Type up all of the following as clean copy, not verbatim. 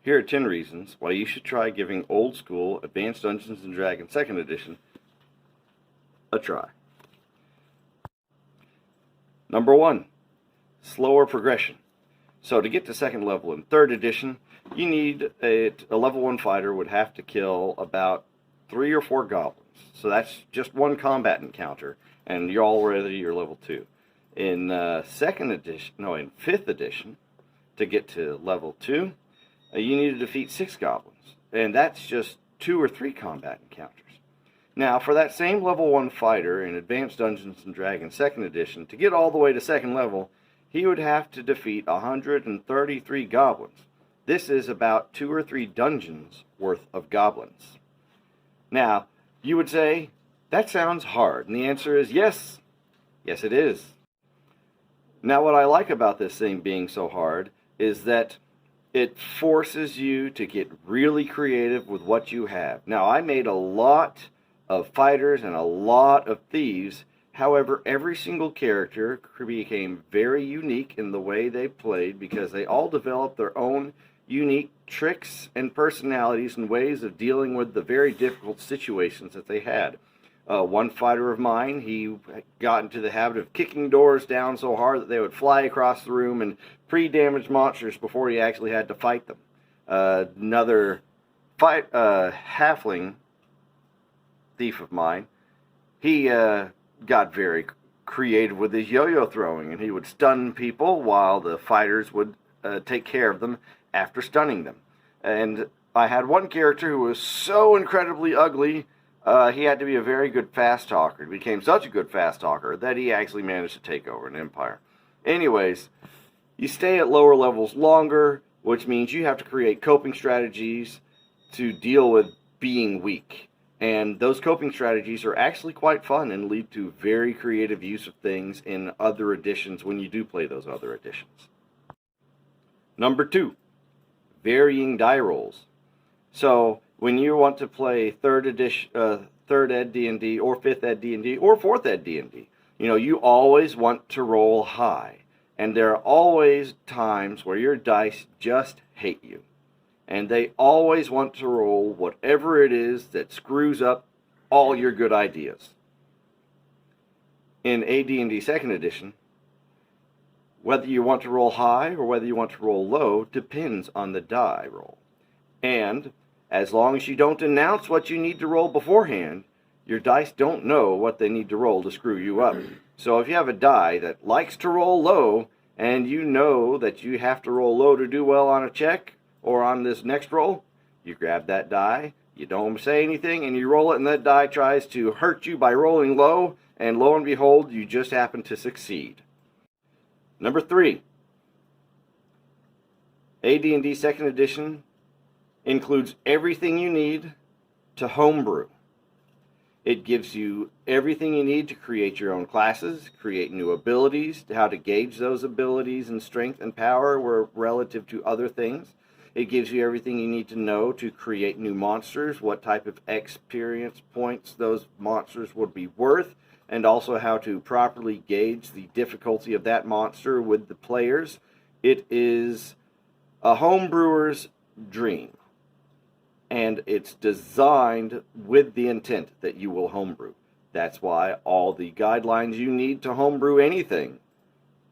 Here are 10 reasons why you should try giving old school Advanced Dungeons & Dragons 2nd Edition a try. Number 1, slower progression. So to get to 2nd level in 3rd edition, you need a level 1 fighter would have to kill about 3 or 4 goblins. So that's just one combat encounter, and you're level 2. In 5th edition, to get to level 2, you need to defeat 6 goblins, and that's just 2 or 3 combat encounters. Now, for that same level 1 fighter in Advanced Dungeons & Dragons 2nd edition, to get all the way to 2nd level, he would have to defeat 133 goblins. This is about 2 or 3 dungeons worth of goblins. Now, you would say, that sounds hard, and the answer is yes. Yes, it is. Now, what I like about this thing being so hard is that it forces you to get really creative with what you have. Now, I made a lot of fighters and a lot of thieves. However, every single character became very unique in the way they played because they all developed their own unique tricks and personalities and ways of dealing with the very difficult situations that they had. One fighter of mine, he got into the habit of kicking doors down so hard that they would fly across the room and pre-damage monsters before he actually had to fight them. Another halfling thief of mine, he got very creative with his yo-yo throwing, and he would stun people while the fighters would take care of them after stunning them. And I had one character who was so incredibly ugly, he had to be a very good fast talker. He became such a good fast talker that he actually managed to take over an empire. Anyways, you stay at lower levels longer, which means you have to create coping strategies to deal with being weak. And those coping strategies are actually quite fun and lead to very creative use of things in other editions when you do play those other editions. Number 2, varying die rolls. So when you want to play 3rd Ed D&D or 5th Ed D&D or 4th Ed D&D, you always want to roll high. And there are always times where your dice just hate you. And they always want to roll whatever it is that screws up all your good ideas. In AD&D 2nd edition, whether you want to roll high or whether you want to roll low depends on the die roll. And as long as you don't announce what you need to roll beforehand, your dice don't know what they need to roll to screw you up. So if you have a die that likes to roll low, and you know that you have to roll low to do well on a check, or on this next roll, you grab that die, you don't say anything, and you roll it, and that die tries to hurt you by rolling low, and lo and behold, you just happen to succeed. Number 3, AD&D 2nd edition includes everything you need to homebrew. It gives you everything you need to create your own classes, create new abilities, how to gauge those abilities and strength and power relative to other things. It gives you everything you need to know to create new monsters, what type of experience points those monsters would be worth, and also how to properly gauge the difficulty of that monster with the players. It is a homebrewer's dream, and it's designed with the intent that you will homebrew. That's why all the guidelines you need to homebrew anything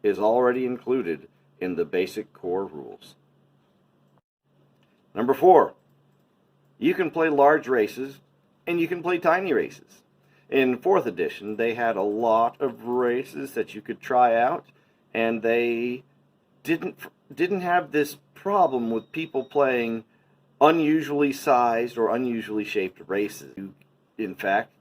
is already included in the basic core rules. Number 4, you can play large races and you can play tiny races. In 4th edition, they had a lot of races that you could try out, and they didn't have this problem with people playing unusually sized or unusually shaped races. In fact,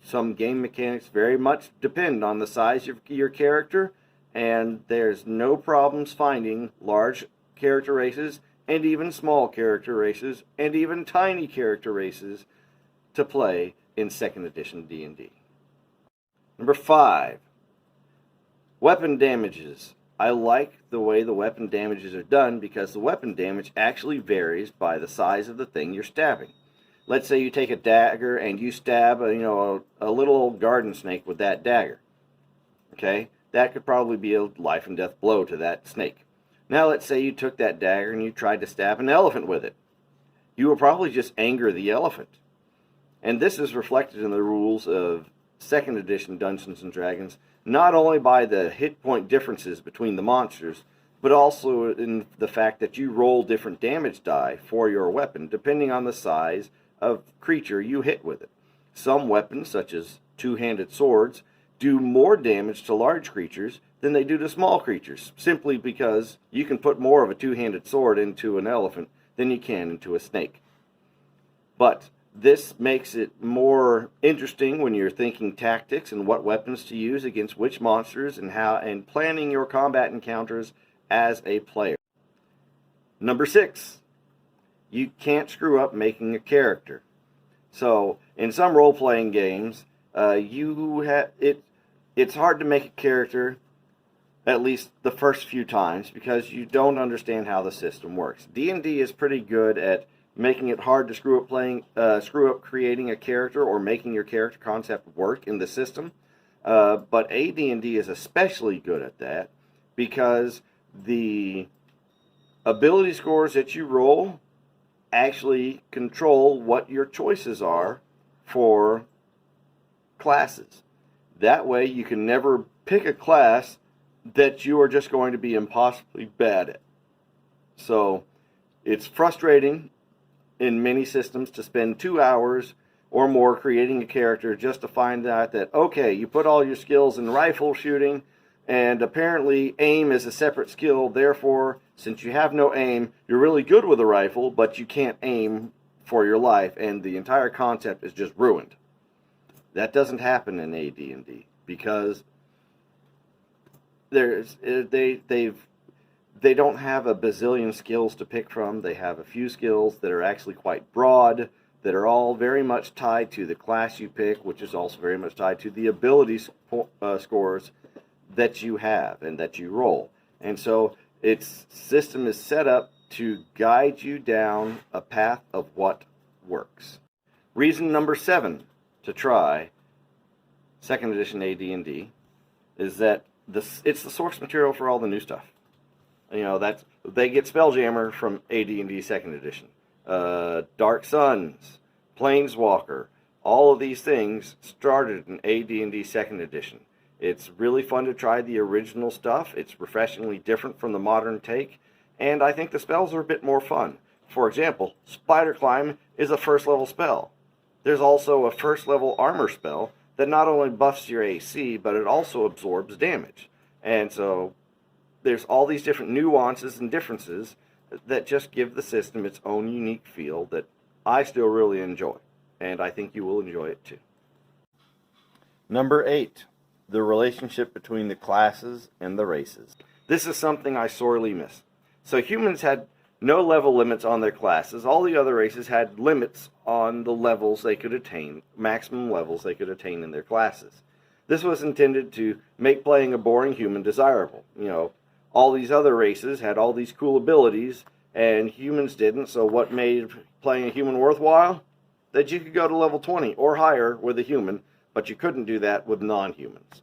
some game mechanics very much depend on the size of your character, and there's no problems finding large character races and even small character races, and even tiny character races to play in 2nd edition D&D. Number 5, weapon damages. I like the way the weapon damages are done because the weapon damage actually varies by the size of the thing you're stabbing. Let's say you take a dagger and you stab a little old garden snake with that dagger. Okay? That could probably be a life and death blow to that snake. Now let's say you took that dagger and you tried to stab an elephant with it. You will probably just anger the elephant. And this is reflected in the rules of 2nd edition Dungeons & Dragons, not only by the hit point differences between the monsters, but also in the fact that you roll different damage die for your weapon, depending on the size of creature you hit with it. Some weapons, such as two-handed swords, do more damage to large creatures than they do to small creatures, simply because you can put more of a two-handed sword into an elephant than you can into a snake. But this makes it more interesting when you're thinking tactics and what weapons to use against which monsters and planning your combat encounters as a player. Number 6, you can't screw up making a character. So in some role-playing games, it's hard to make a character at least the first few times because you don't understand how the system works. D&D is pretty good at making it hard to screw up creating a character or making your character concept work in the system. But AD&D is especially good at that because the ability scores that you roll actually control what your choices are for classes. That way you can never pick a class that you are just going to be impossibly bad at. So it's frustrating in many systems to spend 2 hours or more creating a character just to find out that, okay, you put all your skills in rifle shooting, and apparently aim is a separate skill. Therefore, since you have no aim, you're really good with a rifle, but you can't aim for your life, and the entire concept is just ruined. That doesn't happen in AD&D because they don't have a bazillion skills to pick from. They have a few skills that are actually quite broad, that are all very much tied to the class you pick, which is also very much tied to the ability scores that you have and that you roll. And so its system is set up to guide you down a path of what works. Reason number 7 to try 2nd edition AD&D is that it's the source material for all the new stuff. You know, they get Spelljammer from AD&D 2nd edition. Dark Suns, Planeswalker, all of these things started in AD&D 2nd edition. It's really fun to try the original stuff. It's refreshingly different from the modern take, and I think the spells are a bit more fun. For example, Spider Climb is a first level spell. There's also a first level armor spell that not only buffs your AC, but it also absorbs damage. And so there's all these different nuances and differences that just give the system its own unique feel that I still really enjoy. And I think you will enjoy it too. Number 8, the relationship between the classes and the races. This is something I sorely miss. So humans had no level limits on their classes. All the other races had limits on the levels they could attain, maximum levels they could attain in their classes. This was intended to make playing a boring human desirable. You know, all these other races had all these cool abilities, and humans didn't, so what made playing a human worthwhile? That you could go to level 20 or higher with a human, but you couldn't do that with non-humans.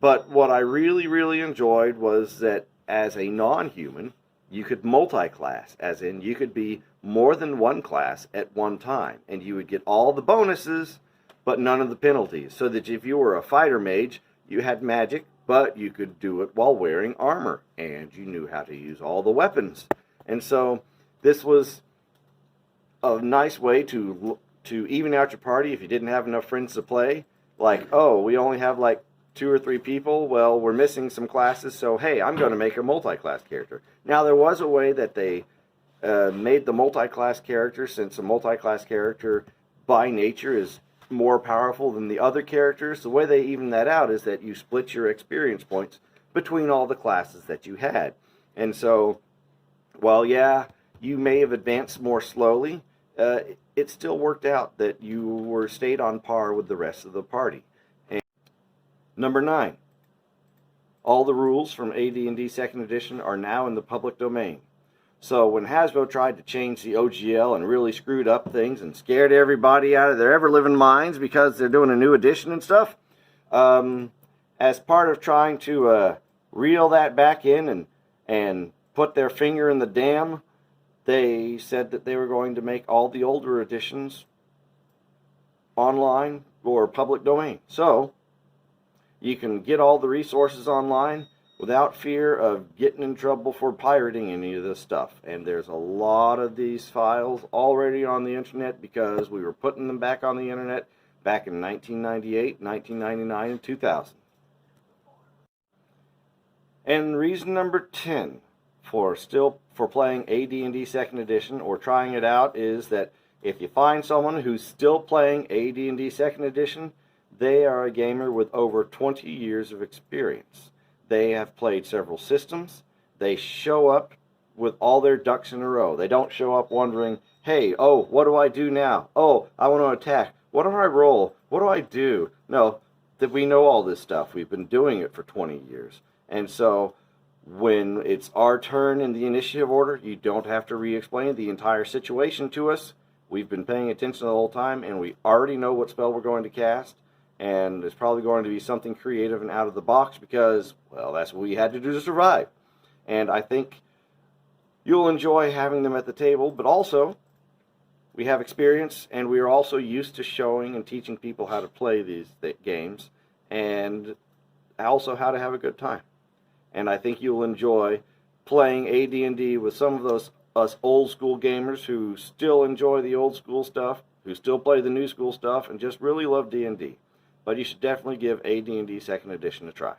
But what I really, really enjoyed was that as a non-human, you could multi-class, as in you could be more than one class at one time, and you would get all the bonuses, but none of the penalties. So that if you were a fighter mage, you had magic, but you could do it while wearing armor, and you knew how to use all the weapons. And so this was a nice way to even out your party if you didn't have enough friends to play. Like, oh, we only have like 2 or 3 people, well, we're missing some classes, so hey, I'm going to make a multi-class character. Now, there was a way that they made the multi-class character, since a multi-class character by nature is more powerful than the other characters. The way they even that out is that you split your experience points between all the classes that you had. And so, while yeah, you may have advanced more slowly, it still worked out that you stayed on par with the rest of the party. Number 9, all the rules from AD&D 2nd edition are now in the public domain. So when Hasbro tried to change the OGL and really screwed up things and scared everybody out of their ever-living minds because they're doing a new edition and stuff, as part of trying to reel that back in and put their finger in the dam, they said that they were going to make all the older editions online or public domain. So you can get all the resources online without fear of getting in trouble for pirating any of this stuff. And there's a lot of these files already on the internet because we were putting them back on the internet back in 1998, 1999, and 2000. And reason number 10 for playing AD&D 2nd Edition or trying it out is that if you find someone who's still playing AD&D 2nd Edition, they are a gamer with over 20 years of experience. They have played several systems. They show up with all their ducks in a row. They don't show up wondering, hey, oh, what do I do now? Oh, I want to attack. What do I roll? What do I do? No, that we know all this stuff. We've been doing it for 20 years. And so when it's our turn in the initiative order, you don't have to re-explain the entire situation to us. We've been paying attention the whole time, and we already know what spell we're going to cast. And it's probably going to be something creative and out of the box because, well, that's what we had to do to survive. And I think you'll enjoy having them at the table, but also we have experience and we are also used to showing and teaching people how to play these games and also how to have a good time. And I think you'll enjoy playing AD&D with some of us old school gamers who still enjoy the old school stuff, who still play the new school stuff, and just really love D&D. But you should definitely give AD&D 2nd Edition a try.